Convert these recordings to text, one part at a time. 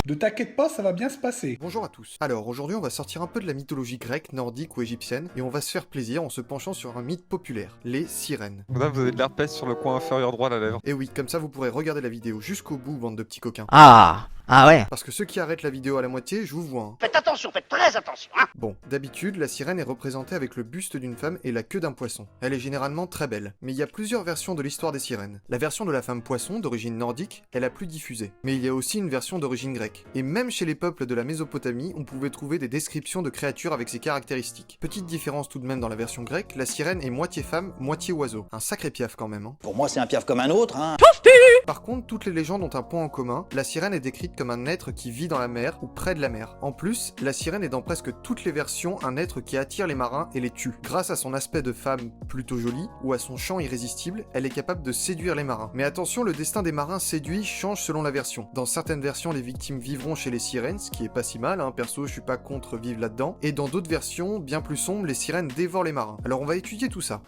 Ne t'inquiète pas, ça va bien se passer. Bonjour à tous. Alors aujourd'hui on va sortir un peu de la mythologie grecque, nordique ou égyptienne et on va se faire plaisir en se penchant sur un mythe populaire, les sirènes. Là, vous avez de l'herpès sur le coin inférieur droit de la lèvre. Et oui, comme ça vous pourrez regarder la vidéo jusqu'au bout, bande de petits coquins. Ah ouais. Parce que ceux qui arrêtent la vidéo à la moitié, je vous vois. Hein. Faites attention, faites très attention, hein. Bon, d'habitude, la sirène est représentée avec le buste d'une femme et la queue d'un poisson. Elle est généralement très belle, mais il y a plusieurs versions de l'histoire des sirènes. La version de la femme poisson, d'origine nordique, est la plus diffusée. Mais il y a aussi une version d'origine grecque. Et même chez les peuples de la Mésopotamie, on pouvait trouver des descriptions de créatures avec ces caractéristiques. Petite différence tout de même dans la version grecque, la sirène est moitié femme, moitié oiseau. Un sacré piaf quand même, hein. Pour moi, c'est un piaf comme un autre, hein. Par contre, toutes les légendes ont un point en commun, la sirène est décrite comme un être qui vit dans la mer ou près de la mer. En plus, la sirène est dans presque toutes les versions un être qui attire les marins et les tue. Grâce à son aspect de femme plutôt jolie, ou à son chant irrésistible, elle est capable de séduire les marins. Mais attention, le destin des marins séduits change selon la version. Dans certaines versions, les victimes vivront chez les sirènes, ce qui est pas si mal, hein. Perso, je suis pas contre vivre là-dedans. Et dans d'autres versions, bien plus sombres, les sirènes dévorent les marins. Alors on va étudier tout ça.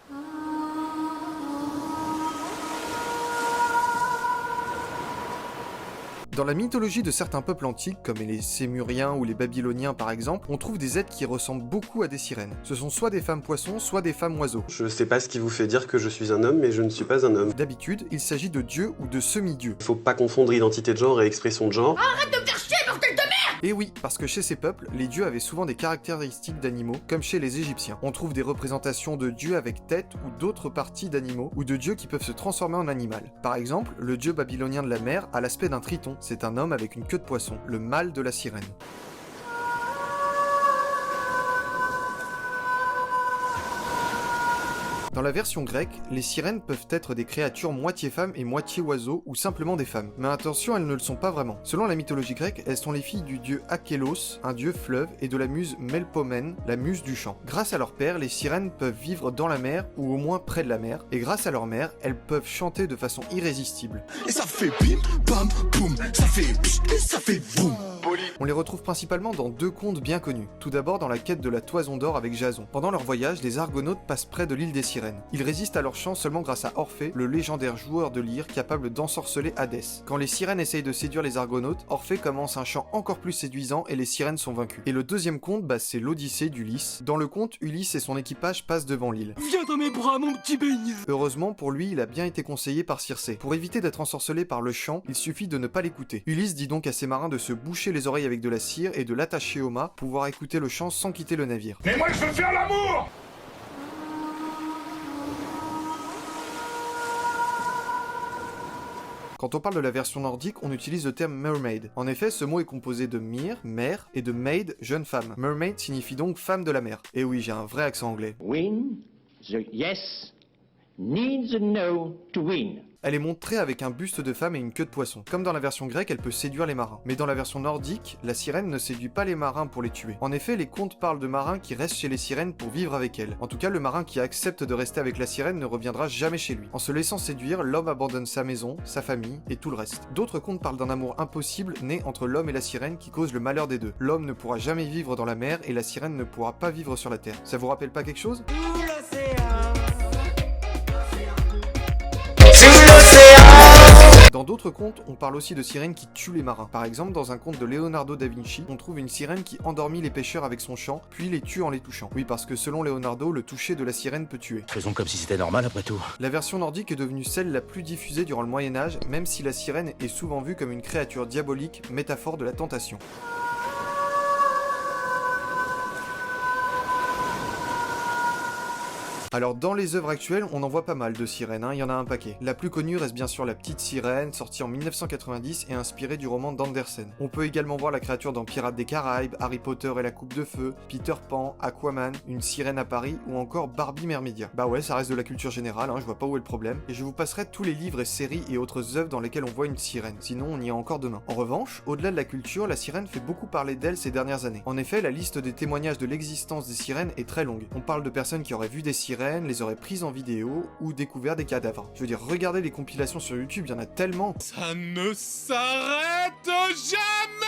Dans la mythologie de certains peuples antiques, comme les Sémuriens ou les Babyloniens par exemple, on trouve des êtres qui ressemblent beaucoup à des sirènes. Ce sont soit des femmes poissons, soit des femmes oiseaux. Je sais pas ce qui vous fait dire que je suis un homme, mais je ne suis pas un homme. D'habitude, il s'agit de dieux ou de semi-dieux. Faut pas confondre identité de genre et expression de genre. Et oui, parce que chez ces peuples, les dieux avaient souvent des caractéristiques d'animaux, comme chez les Égyptiens. On trouve des représentations de dieux avec tête ou d'autres parties d'animaux, ou de dieux qui peuvent se transformer en animal. Par exemple, le dieu babylonien de la mer a l'aspect d'un triton, c'est un homme avec une queue de poisson, le mâle de la sirène. Dans la version grecque, les sirènes peuvent être des créatures moitié femmes et moitié oiseaux, ou simplement des femmes. Mais attention, elles ne le sont pas vraiment. Selon la mythologie grecque, elles sont les filles du dieu Achélos, un dieu fleuve, et de la muse Melpomène, la muse du chant. Grâce à leur père, les sirènes peuvent vivre dans la mer, ou au moins près de la mer, et grâce à leur mère, elles peuvent chanter de façon irrésistible. Et ça fait bim, bam, boum, ça fait pchit, et ça fait boum. On les retrouve principalement dans deux contes bien connus. Tout d'abord dans la quête de la toison d'or avec Jason. Pendant leur voyage, les Argonautes passent près de l'île des sirènes. Ils résistent à leur chant seulement grâce à Orphée, le légendaire joueur de lyre capable d'ensorceler Hadès. Quand les sirènes essayent de séduire les Argonautes, Orphée commence un chant encore plus séduisant et les sirènes sont vaincues. Et le deuxième conte, c'est l'Odyssée d'Ulysse. Dans le conte, Ulysse et son équipage passent devant l'île. Viens dans mes bras, mon petit beigne. Heureusement pour lui, il a bien été conseillé par Circé. Pour éviter d'être ensorcelé par le chant, il suffit de ne pas l'écouter. Ulysse dit donc à ses marins de se boucher les oreilles avec de la cire et de l'attacher au mât pour pouvoir écouter le chant sans quitter le navire. Mais moi je veux faire l'amour! Quand on parle de la version nordique, on utilise le terme mermaid. En effet, ce mot est composé de mir, mer, et de maid, jeune femme. Mermaid signifie donc femme de la mer. Et oui, j'ai un vrai accent anglais. Win, the yes, needs a no to win. Elle est montrée avec un buste de femme et une queue de poisson. Comme dans la version grecque, elle peut séduire les marins. Mais dans la version nordique, la sirène ne séduit pas les marins pour les tuer. En effet, les contes parlent de marins qui restent chez les sirènes pour vivre avec elles. En tout cas, le marin qui accepte de rester avec la sirène ne reviendra jamais chez lui. En se laissant séduire, l'homme abandonne sa maison, sa famille et tout le reste. D'autres contes parlent d'un amour impossible né entre l'homme et la sirène qui cause le malheur des deux. L'homme ne pourra jamais vivre dans la mer et la sirène ne pourra pas vivre sur la terre. Ça vous rappelle pas quelque chose ? Dans d'autres contes, on parle aussi de sirènes qui tuent les marins. Par exemple, dans un conte de Leonardo da Vinci, on trouve une sirène qui endormit les pêcheurs avec son chant, puis les tue en les touchant. Oui, parce que selon Leonardo, le toucher de la sirène peut tuer. Faisons comme si c'était normal après tout. La version nordique est devenue celle la plus diffusée durant le Moyen-Âge, même si la sirène est souvent vue comme une créature diabolique, métaphore de la tentation. Alors dans les œuvres actuelles, on en voit pas mal de sirènes, il y en a un paquet. La plus connue reste bien sûr La Petite Sirène, sortie en 1990 et inspirée du roman d'Andersen. On peut également voir la créature dans Pirates des Caraïbes, Harry Potter et la Coupe de Feu, Peter Pan, Aquaman, Une Sirène à Paris ou encore Barbie Mermédia. Bah ouais, ça reste de la culture générale, je vois pas où est le problème, et je vous passerai tous les livres et séries et autres œuvres dans lesquelles on voit une sirène, sinon on y est encore demain. En revanche, au-delà de la culture, la sirène fait beaucoup parler d'elle ces dernières années. En effet, la liste des témoignages de l'existence des sirènes est très longue. On parle de personnes qui auraient vu des sirènes, les auraient prises en vidéo ou découvert des cadavres. Je veux dire, regardez les compilations sur YouTube, il y en a tellement. Ça ne s'arrête jamais.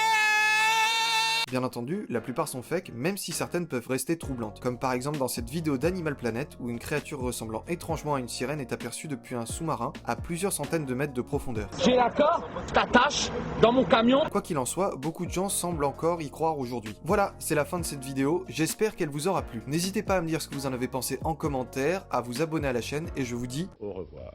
Bien entendu, la plupart sont fake, même si certaines peuvent rester troublantes, comme par exemple dans cette vidéo d'Animal Planet où une créature ressemblant étrangement à une sirène est aperçue depuis un sous-marin à plusieurs centaines de mètres de profondeur. J'ai l'accord, je t'attache dans mon camion. Quoi qu'il en soit, beaucoup de gens semblent encore y croire aujourd'hui. Voilà, c'est la fin de cette vidéo, j'espère qu'elle vous aura plu. N'hésitez pas à me dire ce que vous en avez pensé en commentaire, à vous abonner à la chaîne et je vous dis au revoir.